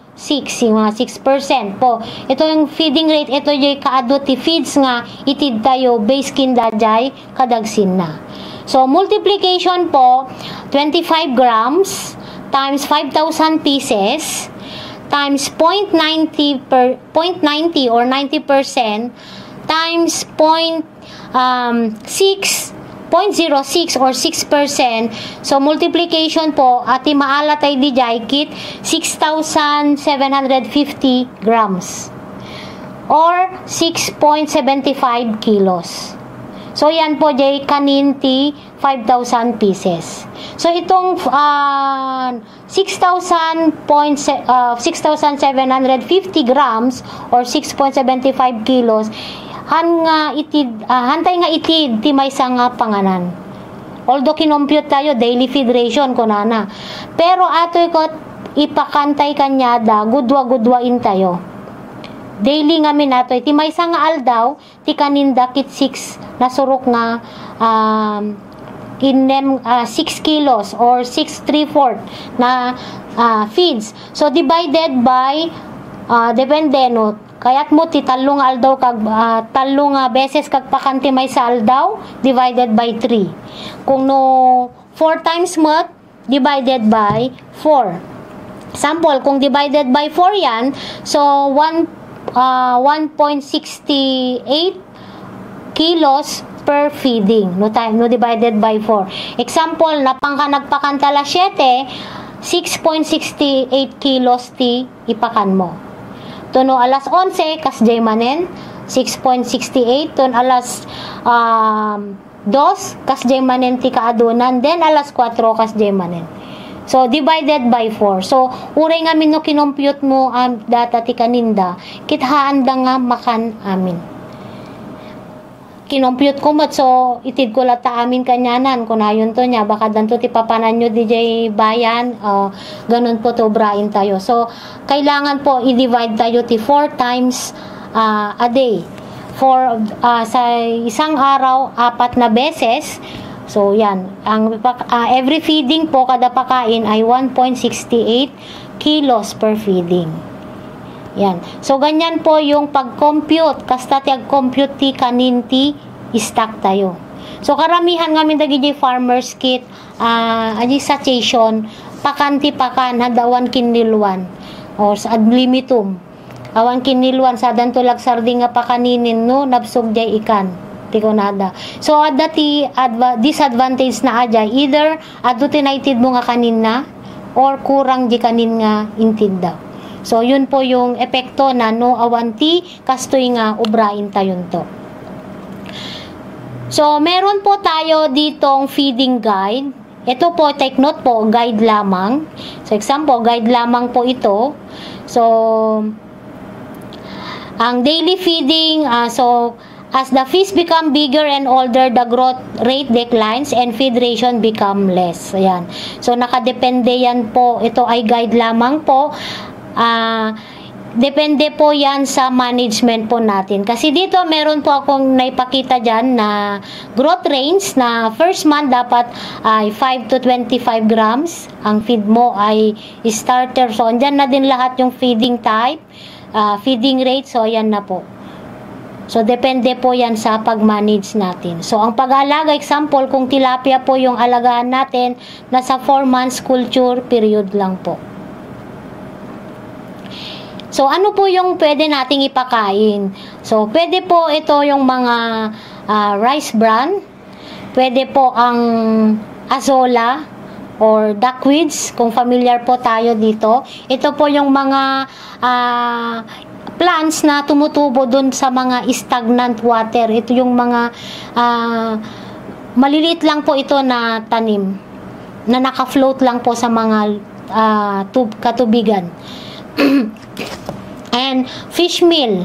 yung mga 6% po. Ito yung feeding rate, ito yung kaadot ti feeds nga, itid tayo, base kinda jay, kadagsin na. So, multiplication po, 25 grams, times 5,000 pieces times 0.90 or 90% times 0.06 or 6%. So multiplication po ati maala tay di jay kit 6,750 grams or 6.75 kilos. So, yan po, jay kaninti 5,000 pieces. So, itong 6,750 grams or 6.75 kilos, hantay nga itid, timay sa nga panganan. Although, kinompute tayo, daily feed ration ko na. Pero, ato'y ko, ipakantay kanyada, gudwa-gudwain tayo. Daily nga minato, iti may nga aldaw, ti kaninda kit 6 nasurok nga 6 kilos or 6/3/4 na feeds. So divided by depende no. Kaya't mo ti talong aldaw kag talong beses kag pakanti may sa aldaw divided by 3. Kung no 4 times mo divided by 4. Sample kung divided by 4 yan, so 1.68 kilos per feeding no divided by 4. Example nagpakantala 7, 6.68 kilos ti ipakan mo. Tuno alas 11 kasjay manen 6.68 ton alas 2 kasjay manen ti kaadunan, then alas 4 kasjay manen. So, divided by 4. So, uray nga min no kinompute mo data ti kaninda, kithaanda nga makan amin. Kinompute ko mat, so, itid ko lata amin kanyanan, kung ayon to niya, baka danto ti papanan nyo DJ bayan, ganun po to brain tayo. So, kailangan po i-divide tayo ti 4 times a day. Sa isang araw, 4 na beses. So, yan. Every feeding po, kada pakain ay 1.68 kilos per feeding. Yan. So, ganyan po yung pag-compute. Kasta ti-compute ti kaninti, stock tayo. So, karamihan nga min dagi farmer's kit, satiation, pakanti-pakan, hadawan kinilwan, or sa ad limitum. Awan kinilwan, sa dantulag sarding nga pakaninin, no, nabsog jay ikan. Tikonada. So, ada ti disadvantage na aja, either adu tinaitid mo nga kanina or kurang di kanin nga intid daw. So, yun po yung epekto na no awanti kastoy nga ubrain tayon to. So, meron po tayo ditong feeding guide. Ito po, take note po, guide lamang. So, example, guide lamang po ito. So, ang daily feeding, as the fish become bigger and older, the growth rate declines and feed ration become less. Ayan. So, nakadepende yan po. Ito ay guide lamang po. Depende po yan sa management po natin. Kasi dito, meron po akong naipakita dyan na growth range na first month dapat ay 5 to 25 grams. Ang feed mo ay starter. So, andyan na din lahat yung feeding type, feeding rate. So, ayan na po. So, depende po yan sa pag-manage natin. So, ang pag-aalaga, example, kung tilapia po yung alagaan natin, nasa 4 months culture period lang po. So, ano po yung pwede nating ipakain? So, pwede po ito yung mga rice bran. Pwede po ang azola or duckweeds, kung familiar po tayo dito. Ito po yung mga plants na tumutubo dun sa mga stagnant water. Ito yung mga maliliit lang po ito na tanim na naka-float lang po sa mga katubigan. And fish meal,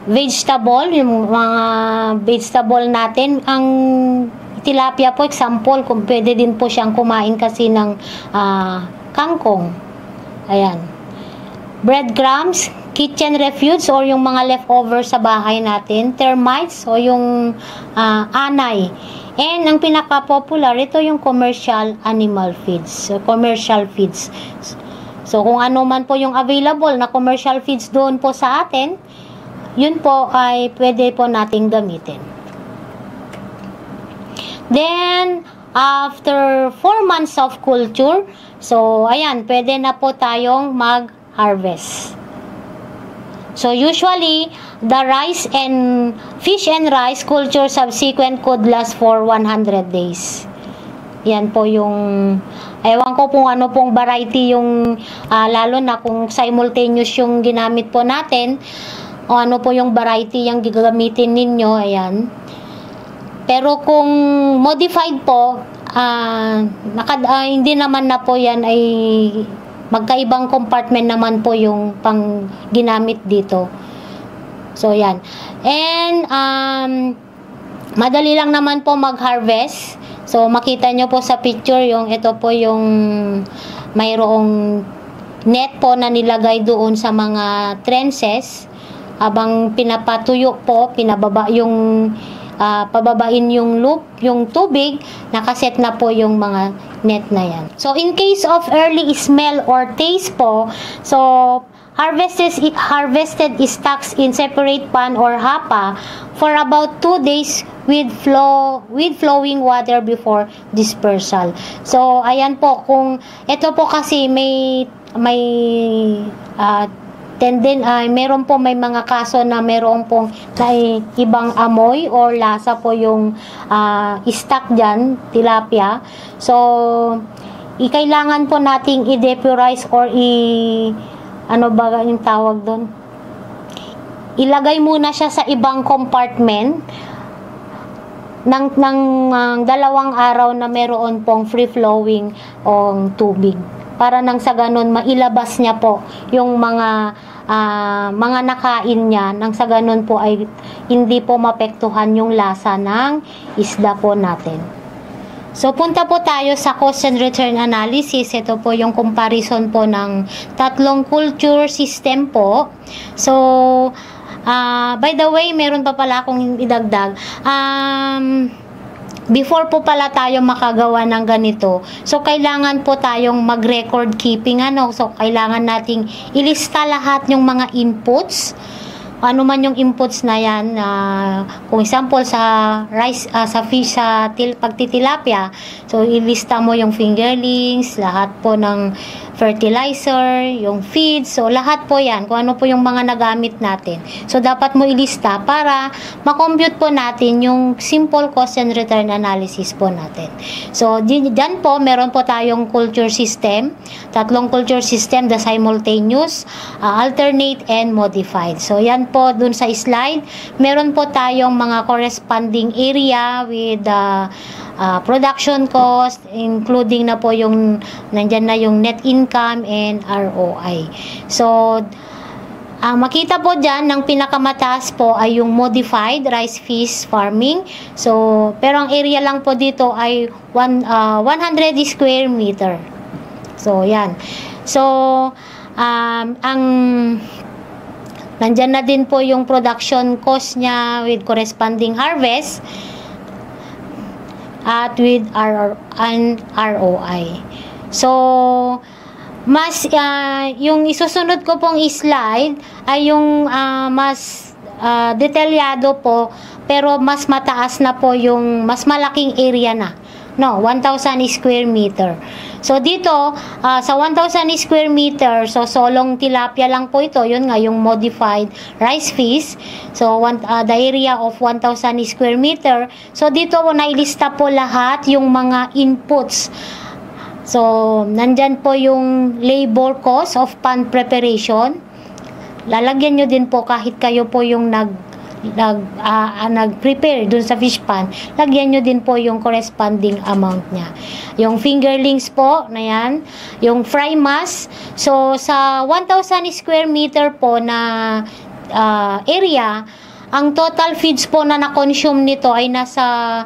vegetable, yung mga vegetable natin. Ang tilapia po, example, kung pwede din po siyang kumain kasi ng kangkong. Ayan. Breadcrumbs, kitchen refuse or yung mga leftover sa bahay natin, termites o yung anay. And ang pinaka-popular, ito yung commercial animal feeds, commercial feeds. So kung ano man po yung available na commercial feeds doon po sa atin, yun po ay pwede po nating gamitin. Then, after 4 months of culture, so ayan, pwede na po tayong mag-harvest. So usually, the rice and fish and rice culture subsequent could last for 100 days. Yan po yung, ewan ko kung ano pong variety yung, lalo na kung simultaneous yung ginamit po natin, o ano po yung variety yung gagamitin ninyo, ayan. Pero kung modified po, hindi naman na po yan ay magkaibang compartment naman po yung pang ginamit dito. So, yan. And, madali lang naman po mag-harvest. So, makita nyo po sa picture yung, ito po yung mayroong net po na nilagay doon sa mga trenches. Habang pinapatuyo po, pinababa yung pababain yung loop, yung tubig, nakaset na po yung mga net na yan. So, in case of early smell or taste po, so, harvested stocks in separate pan or hapa for about 2 days with flowing water before dispersal. So, ayan po, kung ito po kasi may meron po may mga kaso na meron pong ibang amoy or lasa po yung stock dyan, tilapia. So, kailangan po nating i-depurize or ano ba yung tawag doon? Ilagay muna siya sa ibang compartment ng 2 araw na meron pong free-flowing tubig. Para nang sa ganun mailabas niya po yung mga nakain niya, nang sa ganun po ay hindi po mapektuhan yung lasa ng isda po natin. So punta po tayo sa cost and return analysis. Ito po yung comparison po ng 3 culture system po. So by the way, meron pa pala akong idagdag. Before po pala tayo makagawa ng ganito, so kailangan po tayong mag-record keeping, so kailangan nating ilista lahat yung mga inputs, ano man yung inputs na yan, kung example sa rice, sa fish, sa pagtitilapia, so ilista mo yung fingerlings, lahat po ng fertilizer, yung feed, so lahat po yan, kung ano po yung mga nagamit natin. So dapat mo ilista para makompute po natin yung simple cost and return analysis po natin. So dyan po, meron po tayong culture system, 3 culture system, the simultaneous, alternate, and modified. So yan po, dun sa slide, meron po tayong mga corresponding area with production cost, including na po yung nandyan na yung net income and ROI. So makita po dyan ng pinakamataas po ay yung modified rice fish farming. So pero ang area lang po dito ay 100 square meter. So yan. So ang nandyan na din po yung production cost niya with corresponding harvest at with ROI. So, mas yung isusunod ko pong slide ay yung mas detalyado po, pero mas mataas na po yung mas malaking area na. 1,000 square meter. So dito, sa 1,000 square meter, so solong tilapia lang po ito, yun nga yung modified rice fish. So the area of 1,000 square meter. So dito nailista po lahat yung mga inputs. So nandyan po yung labor cost of pan preparation. Lalagyan nyo din po kahit kayo po yung nag-prepare dun sa fish pan, lagyan nyo din po yung corresponding amount niya. Yung fingerlings po na yan, yung fry mass. So sa 1,000 square meter po na area, ang total feeds po na na-consume nito ay nasa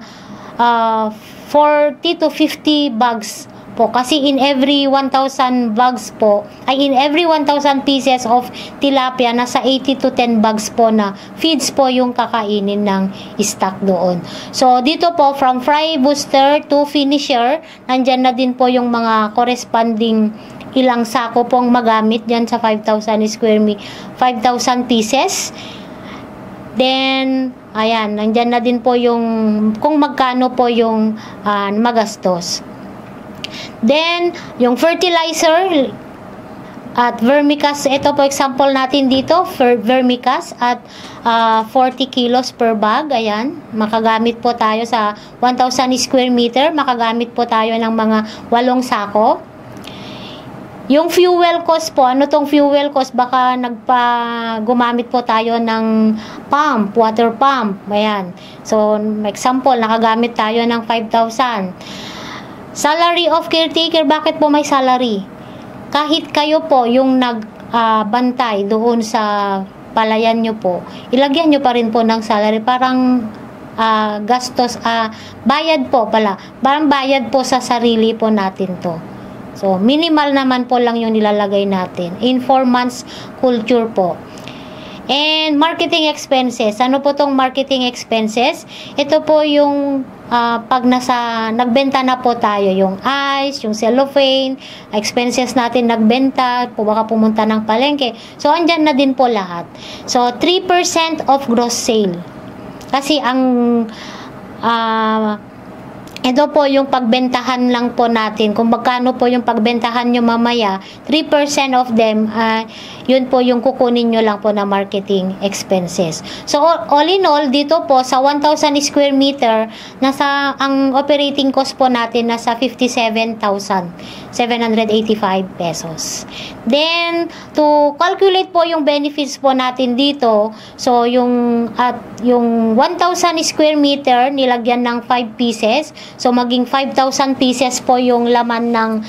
40 to 50 bags po. Kasi in every 1,000 bags po, in every 1,000 pieces of tilapia, nasa 80 to 10 bags po na feeds po yung kakainin ng stock doon. So, dito po, from fry booster to finisher, nandyan na din po yung mga corresponding ilang sako pong magamit dyan sa 5,000 pieces. Then, ayan, nandyan na din po yung kung magkano po yung magastos. Then, yung fertilizer at vermicast, ito po example natin dito, vermicast at 40 kilos per bag, ayan, makagamit po tayo sa 1,000 square meter, makagamit po tayo ng mga 8 sako. Yung fuel cost po, ano tong fuel cost? Baka gumamit po tayo ng pump, water pump. Ayan. So, example, nakagamit tayo ng 5,000. Salary of caretaker, bakit po may salary? Kahit kayo po yung nagbantay doon sa palayan nyo po, ilagyan nyo pa rin po ng salary. Parang gastos, bayad po pala. Parang bayad po sa sarili po natin to. So, minimal naman po lang yung nilalagay natin. In 4 months culture po. And marketing expenses. Ano po tong marketing expenses? Ito po yung pag nagbenta na po tayo. Yung ice, yung cellophane, expenses natin nagbenta, po baka pumunta ng palengke. So, andyan na din po lahat. So, 3% of gross sale. Kasi ang ito po yung pagbentahan lang po natin. Kung magkano po yung pagbentahan nyo mamaya, 3% of them, yun po yung kukunin nyo lang po na marketing expenses. So, all in all, dito po, sa 1,000 square meter, ang operating cost po natin nasa 57,785 pesos. Then, to calculate po yung benefits po natin dito, so, yung 1,000 square meter, nilagyan ng 5 pieces, so, maging 5,000 pieces po yung laman ng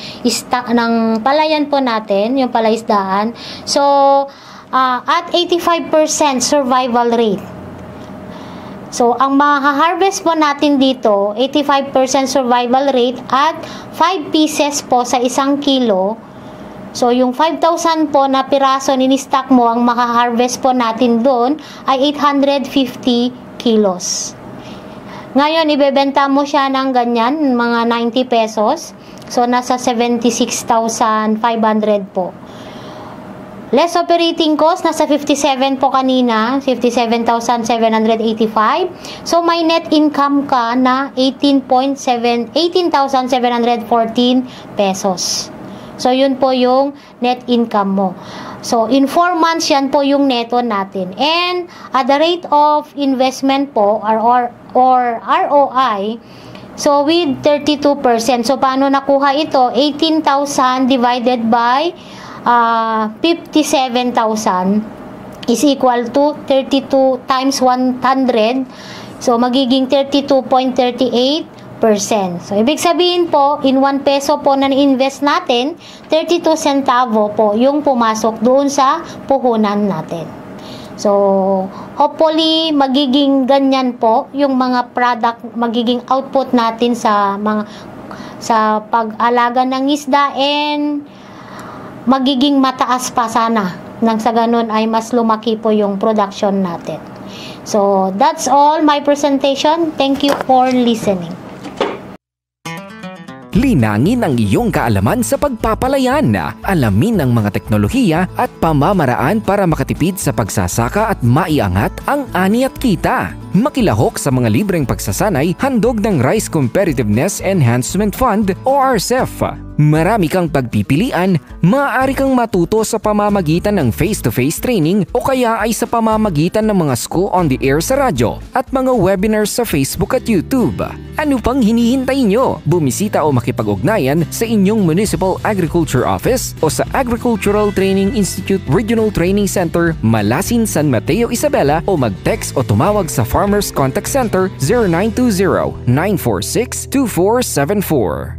palayan po natin, yung palaisdaan. So, at 85% survival rate. So, ang maha-harvest po natin dito, 85% survival rate at 5 pieces po sa 1 kilo. So, yung 5,000 po na piraso ni-stock mo, ang maha-harvest po natin doon ay 850 kilos. Ngayon, ibebenta mo siya ng ganyan, mga 90 pesos. So, nasa 76,500 po. Less operating cost, nasa 57 po kanina, 57,785. So, may net income ka na 18,714 pesos. So, yun po yung net income mo. So, in 4 months, yan po yung neto natin. And, at the rate of investment po, or ROI, so with 32%. So, paano nakuha ito? 18,000 divided by 57,000 is equal to 32 times 100. So, magiging 32.38%. So, ibig sabihin po, in 1 peso po na ni-invest natin, 32 centavo po yung pumasok doon sa puhunan natin. So, hopefully, magiging ganyan po yung mga product, magiging output natin sa pag-alaga ng isda, and magiging mataas pa sana. Nang sa ganun ay mas lumaki po yung production natin. So, that's all my presentation. Thank you for listening. Linangin ang iyong kaalaman sa pagpapalayan. Alamin ang mga teknolohiya at pamamaraan para makatipid sa pagsasaka at maiangat ang ani at kita. Makilahok sa mga libreng pagsasanay handog ng Rice Competitiveness Enhancement Fund o RCEF. Marami kang pagpipilian, maaari kang matuto sa pamamagitan ng face-to-face training o kaya ay sa pamamagitan ng mga school on the air sa radyo at mga webinars sa Facebook at YouTube. Ano pang hinihintay nyo? Bumisita o makipag-ugnayan sa inyong Municipal Agriculture Office o sa Agricultural Training Institute Regional Training Center, Malasin, San Mateo, Isabela, o mag-text o tumawag sa Farmers Contact Center 0920-946-2474.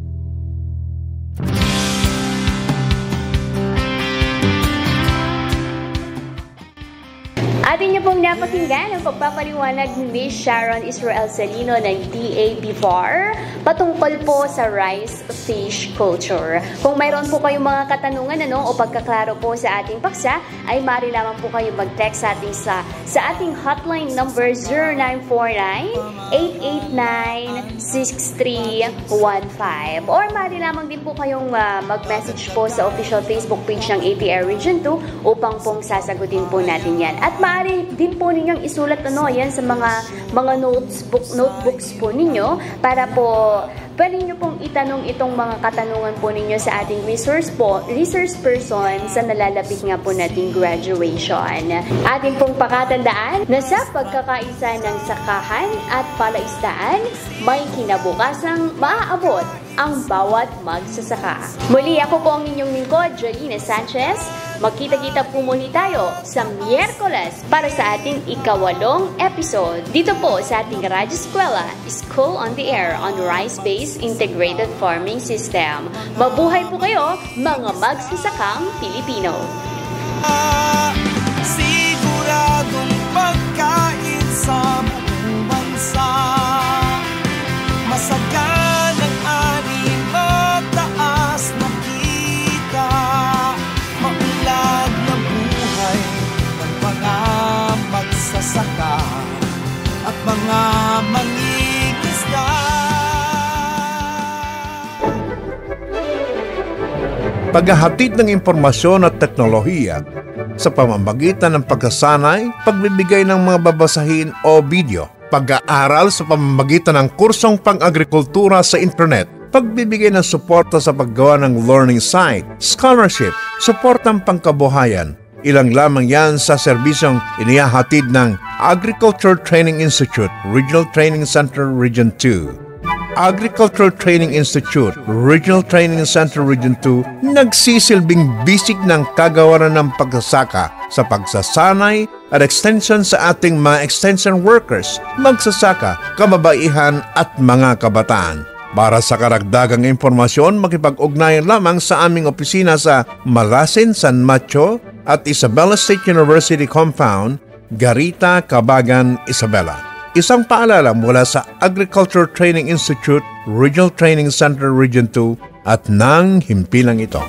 Atin niyo niyo pong napakinggan ang pagpapaliwanag ni Ms. Sharon Israel Salino ng DAPVAR patungkol po sa rice fish culture. Kung mayroon po kayong mga katanungan o pagkaklaro po sa ating paksa, ay maaari lamang po kayo mag-text sa ating hotline number 0949-889-6315. Or maaari lamang din po kayong mag-message po sa official Facebook page ng ATR Region 2 upang pong sasagutin po natin yan. At maaari din po ninyong isulat yan sa mga notebooks po ninyo para po pwede nyo pong itanong itong mga katanungan po ninyo sa ating resource person sa nalalapit nga po nating graduation. Ating pong pakatandaan na sa pagkakaisa ng sakahan at palaisdaan, may kinabukasang maaabot ang bawat magsasaka. Muli ako po ang inyong lingkod, Jolina Sanchez. Magkita-kita po muli tayo sa Miyerkules para sa ating ika-8 episode dito po sa ating Radyo Eskwela, School on the Air on Rice-Based Integrated Farming System. Mabuhay po kayo, mga magsasakang Pilipino! Siguradong pagkain sa buong bansa, masaganang ani, mataas na kita, maulad na buhay ng mga magsasaka at mga mangingisda. Paghahatid ng impormasyon at teknolohiya sa pamamagitan ng pagkasanay, pagbibigay ng mga babasahin o video, pag-aaral sa pamamagitan ng kursong pang-agrikultura sa internet, pagbibigay ng suporta sa paggawa ng learning site, scholarship, suportang pangkabuhayan. Ilang lamang yan sa serbisyong inihahatid ng Agriculture Training Institute, Regional Training Center, Region 2. Agricultural Training Institute, Regional Training Center Region 2, nagsisilbing bisig ng kagawaran ng pagsasaka sa pagsasanay at extension sa ating mga extension workers, magsasaka, kababaihan at mga kabataan. Para sa karagdagang impormasyon, makipag-ugnayan lamang sa aming opisina sa Malasin, San Mateo at Isabela State University Compound, Garita, Cabagan, Isabela. Isang paalala mula sa Agriculture Training Institute, Regional Training Center Region 2 at ng himpilang ito.